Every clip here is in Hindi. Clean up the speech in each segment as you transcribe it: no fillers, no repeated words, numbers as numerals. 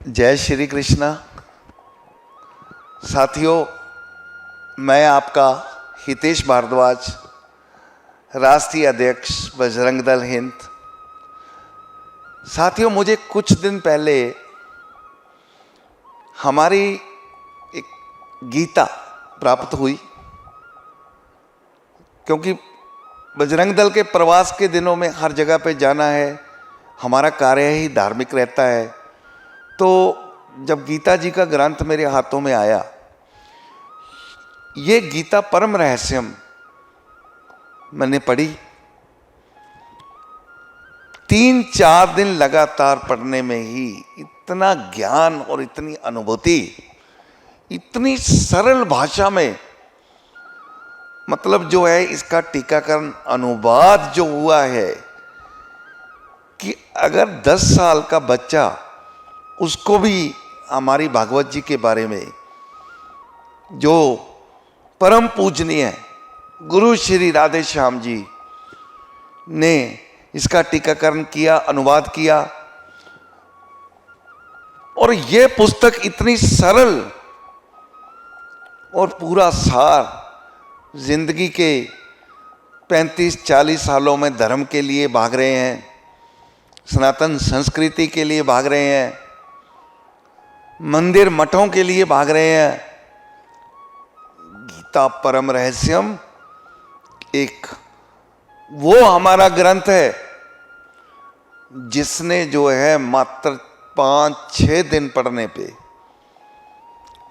जय श्री कृष्णा। साथियों, मैं आपका हितेश भारद्वाज, राष्ट्रीय अध्यक्ष बजरंग दल हिंद। साथियों, मुझे कुछ दिन पहले हमारी एक गीता प्राप्त हुई, क्योंकि बजरंग दल के प्रवास के दिनों में हर जगह पे जाना है, हमारा कार्य ही धार्मिक रहता है। तो जब गीता जी का ग्रंथ मेरे हाथों में आया, ये गीता परम रहस्यम मैंने पढ़ी। 3-4 दिन लगातार पढ़ने में ही इतना ज्ञान और इतनी अनुभूति, इतनी सरल भाषा में, मतलब जो है इसका टीकाकरण अनुवाद जो हुआ है कि अगर 10 साल का बच्चा उसको भी हमारी भागवत जी के बारे में, जो परम पूजनीय गुरु श्री राधे श्याम जी ने इसका टीकाकरण किया, अनुवाद किया, और ये पुस्तक इतनी सरल और पूरा सार जिंदगी के 35-40 सालों में धर्म के लिए भाग रहे हैं, सनातन संस्कृति के लिए भाग रहे हैं, मंदिर मठों के लिए भाग रहे हैं। गीता परम रहस्यम एक वो हमारा ग्रंथ है जिसने जो है मात्र 5-6 दिन पढ़ने पे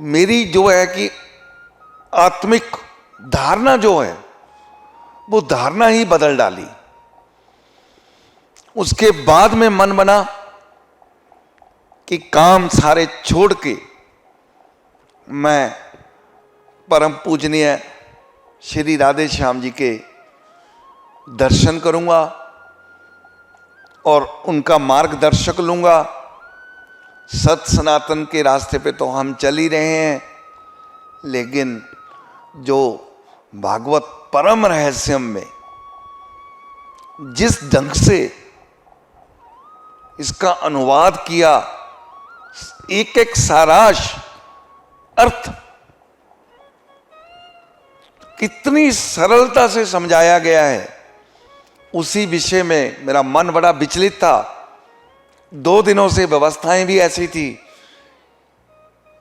मेरी जो है कि आत्मिक धारणा जो है वो धारणा ही बदल डाली। उसके बाद में मन बना कि काम सारे छोड़ के मैं परम पूजनीय श्री राधे श्याम जी के दर्शन करूंगा और उनका मार्गदर्शक लूंगा। सत सनातन के रास्ते पे तो हम चल ही रहे हैं, लेकिन जो भागवत परम रहस्यम में जिस ढंग से इसका अनुवाद किया, एक एक सारांश अर्थ कितनी सरलता से समझाया गया है, उसी विषय में मेरा मन बड़ा विचलित था। 2 दिनों से व्यवस्थाएं भी ऐसी थी।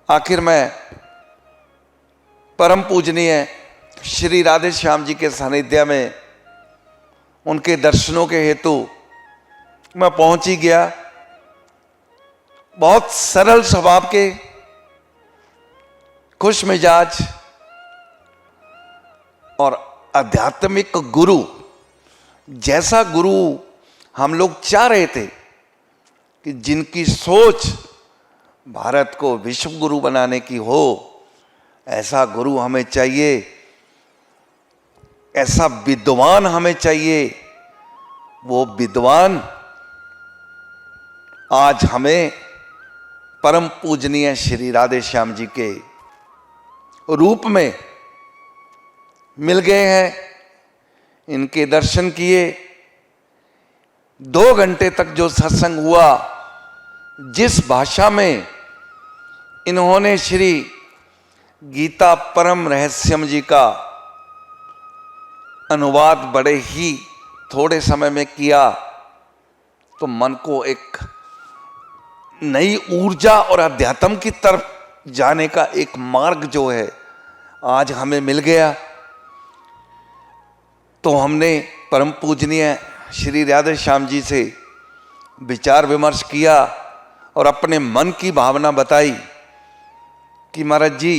आखिर मैं परम पूजनीय श्री राधे श्याम जी के सानिध्य में उनके दर्शनों के हेतु मैं पहुंच ही गया। बहुत सरल स्वभाव के, खुश मिजाज और आध्यात्मिक गुरु जैसा गुरु हम लोग चाह रहे थे कि जिनकी सोच भारत को विश्व गुरु बनाने की हो, ऐसा गुरु हमें चाहिए, ऐसा विद्वान हमें चाहिए। वो विद्वान आज हमें परम पूजनीय श्री राधे श्याम जी के रूप में मिल गए हैं। इनके दर्शन किए, 2 घंटे तक जो सत्संग हुआ, जिस भाषा में इन्होंने श्री गीता परम रहस्यम जी का अनुवाद बड़े ही थोड़े समय में किया, तो मन को एक नई ऊर्जा और अध्यात्म की तरफ जाने का एक मार्ग जो है आज हमें मिल गया। तो हमने परम पूजनीय श्री राधे श्याम जी से विचार विमर्श किया और अपने मन की भावना बताई कि महाराज जी,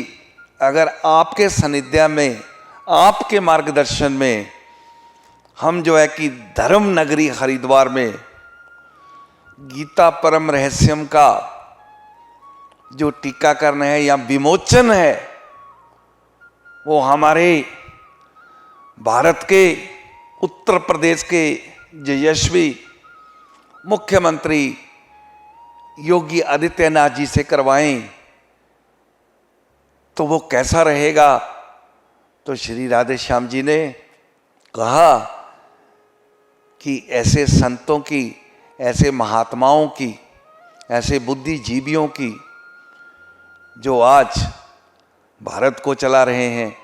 अगर आपके सानिध्य में, आपके मार्गदर्शन में हम जो है कि धर्म नगरी हरिद्वार में गीता परम रहस्यम का जो टीकाकरण है या विमोचन है, वो हमारे भारत के उत्तर प्रदेश के यशस्वी मुख्यमंत्री योगी आदित्यनाथ जी से करवाएं तो वो कैसा रहेगा। तो श्री राधे श्याम जी ने कहा कि ऐसे संतों की, ऐसे महात्माओं की ऐसे बुद्धिजीवियों की जो आज भारत को चला रहे हैं,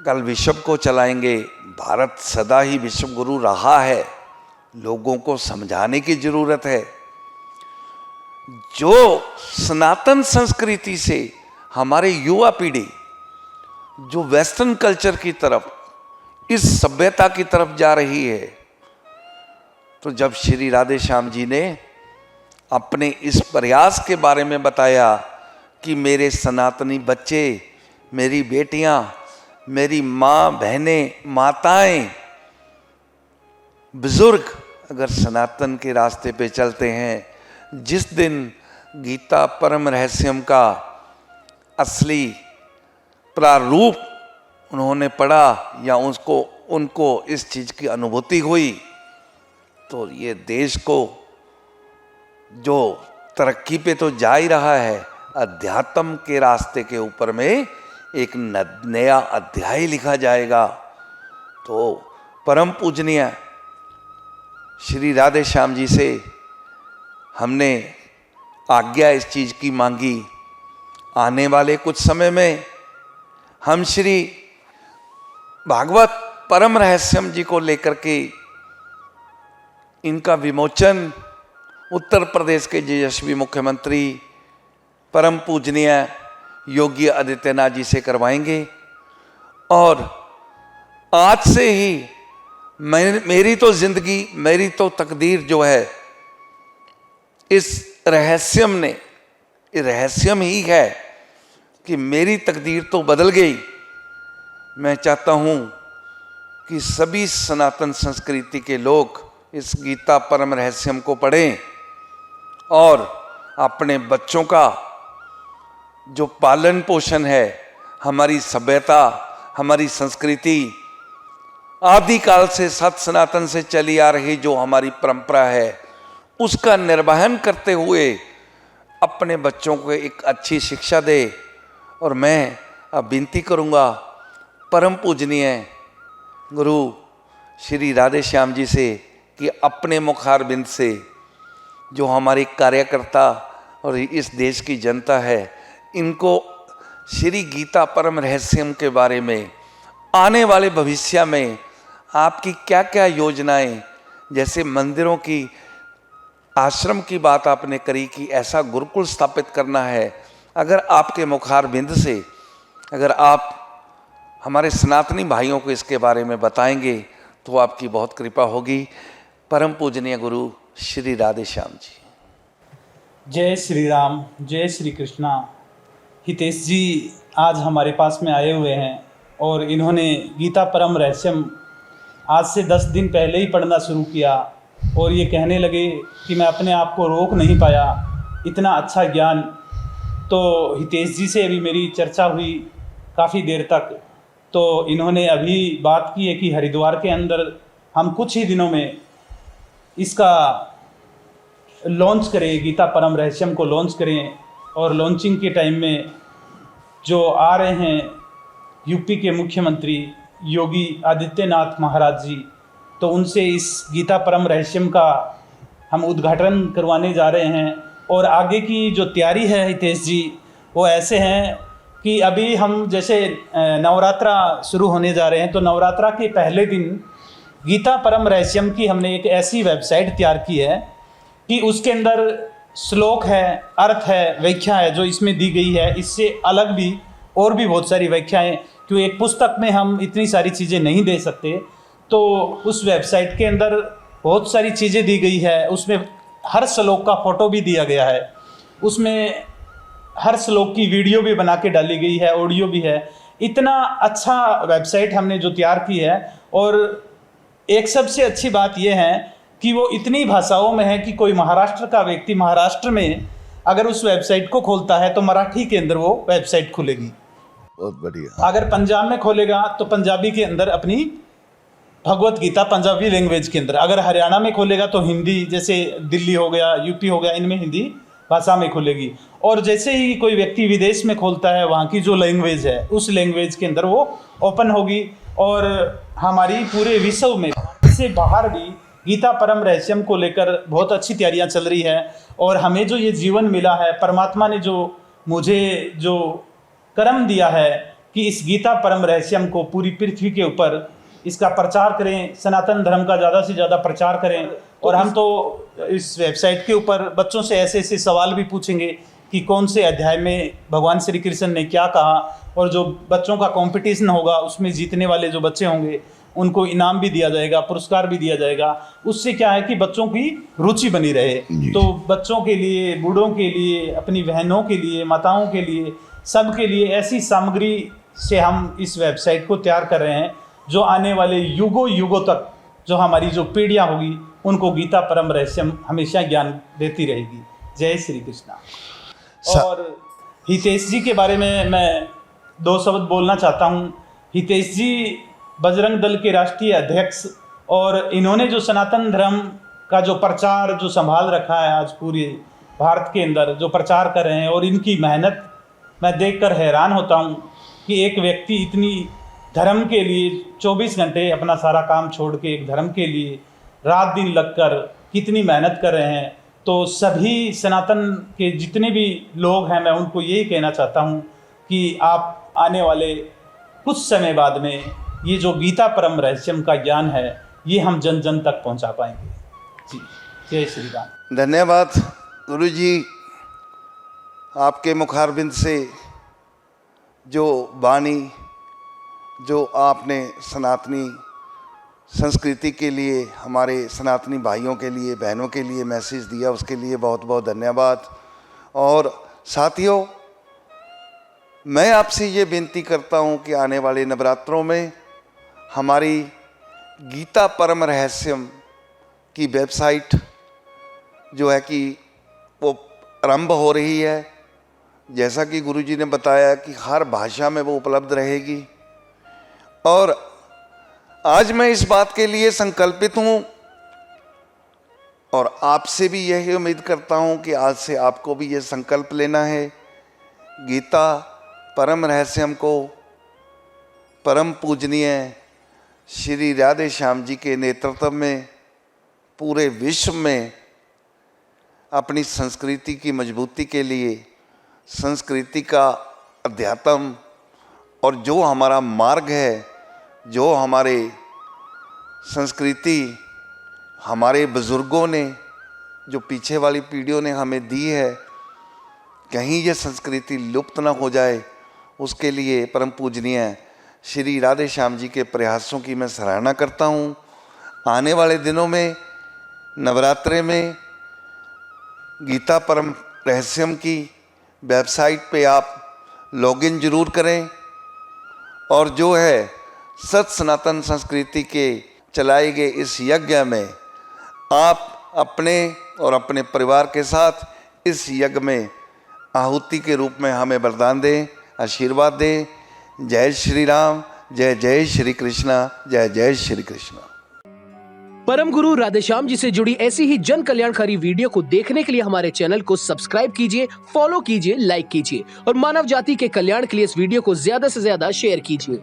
कल विश्व को चलाएंगे। भारत सदा ही विश्व गुरु रहा है, लोगों को समझाने की जरूरत है। जो सनातन संस्कृति से हमारे युवा पीढ़ी जो वेस्टर्न कल्चर की तरफ, इस सभ्यता की तरफ जा रही है, तो जब श्री राधे श्याम जी ने अपने इस प्रयास के बारे में बताया कि मेरे सनातनी बच्चे, मेरी बेटियां, मेरी माँ बहनें, माताएं, बुजुर्ग अगर सनातन के रास्ते पे चलते हैं, जिस दिन गीता परम रहस्यम का असली प्रारूप उन्होंने पढ़ा या उनको इस चीज़ की अनुभूति हुई, तो ये देश को जो तरक्की पे तो जा ही रहा है, अध्यात्म के रास्ते के ऊपर में एक नया अध्याय लिखा जाएगा। तो परम पूजनीय श्री राधे श्याम जी से हमने आज्ञा इस चीज़ की मांगी, आने वाले कुछ समय में हम श्री भागवत परम रहस्यम जी को लेकर के इनका विमोचन उत्तर प्रदेश के यशस्वी मुख्यमंत्री परम पूजनीय योगी आदित्यनाथ जी से करवाएंगे। और आज से ही मेरी तो जिंदगी, मेरी तो तकदीर जो है, इस रहस्यम ही है कि मेरी तकदीर तो बदल गई। मैं चाहता हूँ कि सभी सनातन संस्कृति के लोग इस गीता परम रहस्यम को पढ़ें और अपने बच्चों का जो पालन पोषण है, हमारी सभ्यता, हमारी संस्कृति, आदिकाल से सत सनातन से चली आ रही जो हमारी परंपरा है, उसका निर्वहन करते हुए अपने बच्चों को एक अच्छी शिक्षा दे। और मैं अब विनती करूँगा परम पूजनीय गुरु श्री राधे श्याम जी से कि अपने मुखारबिंद से जो हमारे कार्यकर्ता और इस देश की जनता है, इनको श्री गीता परम रहस्यम के बारे में आने वाले भविष्य में आपकी क्या क्या योजनाएं, जैसे मंदिरों की, आश्रम की बात आपने करी कि ऐसा गुरुकुल स्थापित करना है, अगर आपके मुखारबिंद से अगर आप हमारे सनातनी भाइयों को इसके बारे में बताएंगे तो आपकी बहुत कृपा होगी। परम पूजनीय गुरु श्री राधे श्याम जी। जय श्री राम, जय श्री कृष्णा। हितेश जी आज हमारे पास में आए हुए हैं और इन्होंने गीता परम रहस्यम आज से 10 दिन पहले ही पढ़ना शुरू किया और ये कहने लगे कि मैं अपने आप को रोक नहीं पाया, इतना अच्छा ज्ञान। तो हितेश जी से अभी मेरी चर्चा हुई काफ़ी देर तक, तो इन्होंने अभी बात की है कि हरिद्वार के अंदर हम कुछ ही दिनों में इसका लॉन्च करें, गीता परम रहस्यम को लॉन्च करें। और लॉन्चिंग के टाइम में जो आ रहे हैं यूपी के मुख्यमंत्री योगी आदित्यनाथ महाराज जी, तो उनसे इस गीता परम रहस्यम का हम उद्घाटन करवाने जा रहे हैं। और आगे की जो तैयारी है हितेश जी, वो ऐसे हैं कि अभी हम जैसे नवरात्रा शुरू होने जा रहे हैं, तो नवरात्रा के पहले दिन गीता परम रहस्यम की हमने एक ऐसी वेबसाइट तैयार की है कि उसके अंदर श्लोक है, अर्थ है, व्याख्या है जो इसमें दी गई है। इससे अलग भी और भी बहुत सारी व्याख्याएं, क्योंकि एक पुस्तक में हम इतनी सारी चीज़ें नहीं दे सकते, तो उस वेबसाइट के अंदर बहुत सारी चीज़ें दी गई है। उसमें हर श्लोक का फ़ोटो भी दिया गया है, उसमें हर श्लोक की वीडियो भी बना के डाली गई है, ऑडियो भी है। इतना अच्छा वेबसाइट हमने जो तैयार की है, और एक सबसे अच्छी बात यह है कि वो इतनी भाषाओं में है कि कोई महाराष्ट्र का व्यक्ति महाराष्ट्र में अगर उस वेबसाइट को खोलता है तो मराठी के अंदर वो वेबसाइट खुलेगी। बहुत बढ़िया। अगर पंजाब में खोलेगा तो पंजाबी के अंदर अपनी भगवत गीता पंजाबी लैंग्वेज के अंदर, अगर हरियाणा में खोलेगा तो हिंदी, जैसे दिल्ली हो गया, यूपी हो गया, इनमें हिंदी भाषा में खुलेगी। और जैसे ही कोई व्यक्ति विदेश में खोलता है, वहाँ की जो लैंग्वेज है उस लैंग्वेज के अंदर वो ओपन होगी। और हमारी पूरे विश्व में से बाहर भी गीता परम रहस्यम को लेकर बहुत अच्छी तैयारियां चल रही है। और हमें जो ये जीवन मिला है, परमात्मा ने जो मुझे जो कर्म दिया है कि इस गीता परम रहस्यम को पूरी पृथ्वी के ऊपर इसका प्रचार करें, सनातन धर्म का ज़्यादा से ज़्यादा प्रचार करें। और हम तो इस वेबसाइट के ऊपर बच्चों से ऐसे ऐसे सवाल भी पूछेंगे कि कौन से अध्याय में भगवान श्री कृष्ण ने क्या कहा, और जो बच्चों का कंपटीशन होगा उसमें जीतने वाले जो बच्चे होंगे उनको इनाम भी दिया जाएगा, पुरस्कार भी दिया जाएगा। उससे क्या है कि बच्चों की रुचि बनी रहे। तो बच्चों के लिए, बूढ़ों के लिए, अपनी बहनों के लिए, माताओं के लिए, सबके लिए ऐसी सामग्री से हम इस वेबसाइट को तैयार कर रहे हैं जो आने वाले युगों युगों तक जो हमारी जो पीढ़ियाँ होगी उनको गीता परम रहस्यम हमेशा ज्ञान देती रहेगी। जय श्री कृष्णा। और हितेश जी के बारे में मैं 2 शब्द बोलना चाहता हूँ। हितेश जी बजरंग दल के राष्ट्रीय अध्यक्ष, और इन्होंने जो सनातन धर्म का जो प्रचार जो संभाल रखा है आज पूरे भारत के अंदर जो प्रचार कर रहे हैं, और इनकी मेहनत मैं देखकर हैरान होता हूँ कि एक व्यक्ति इतनी धर्म के लिए 24 घंटे अपना सारा काम छोड़ के एक धर्म के लिए रात दिन लगकर कितनी मेहनत कर रहे हैं। तो सभी सनातन के जितने भी लोग हैं, मैं उनको यही कहना चाहता हूँ कि आप आने वाले कुछ समय बाद में ये जो गीता परम रहस्यम का ज्ञान है ये हम जन जन तक पहुँचा पाएंगे। जी, जय श्री राम। धन्यवाद गुरु जी, आपके मुखारबिंद से जो वाणी जो आपने सनातनी संस्कृति के लिए, हमारे सनातनी भाइयों के लिए, बहनों के लिए मैसेज दिया, उसके लिए बहुत बहुत धन्यवाद। और साथियों, मैं आपसे ये विनती करता हूँ कि आने वाले नवरात्रों में हमारी गीता परम रहस्यम की वेबसाइट जो है कि वो आरंभ हो रही है। जैसा कि गुरुजी ने बताया कि हर भाषा में वो उपलब्ध रहेगी। और आज मैं इस बात के लिए संकल्पित हूँ और आपसे भी यही उम्मीद करता हूँ कि आज से आपको भी ये संकल्प लेना है, गीता परम रहस्यम को परम पूजनीय श्री राधे श्याम जी के नेतृत्व में पूरे विश्व में अपनी संस्कृति की मजबूती के लिए, संस्कृति का अध्यात्म और जो हमारा मार्ग है, जो हमारे संस्कृति हमारे बुज़ुर्गों ने, जो पीछे वाली पीढ़ियों ने हमें दी है, कहीं ये संस्कृति लुप्त ना हो जाए, उसके लिए परम पूजनीय श्री राधे श्याम जी के प्रयासों की मैं सराहना करता हूँ। आने वाले दिनों में नवरात्रे में गीता परम रहस्यम की वेबसाइट पे आप लॉगिन जरूर करें और जो है सत सनातन संस्कृति के चलाए गए इस यज्ञ में आप अपने और अपने परिवार के साथ इस यज्ञ में आहुति के रूप में हमें वरदान दें, आशीर्वाद दें। जय श्री राम, जय जय श्री कृष्णा, जय जय श्री कृष्णा। परम गुरु राधेश्याम जी से जुड़ी ऐसी ही जन कल्याणकारी वीडियो को देखने के लिए हमारे चैनल को सब्सक्राइब कीजिए, फॉलो कीजिए, लाइक कीजिए और मानव जाति के कल्याण के लिए इस वीडियो को ज्यादा से ज्यादा शेयर कीजिए।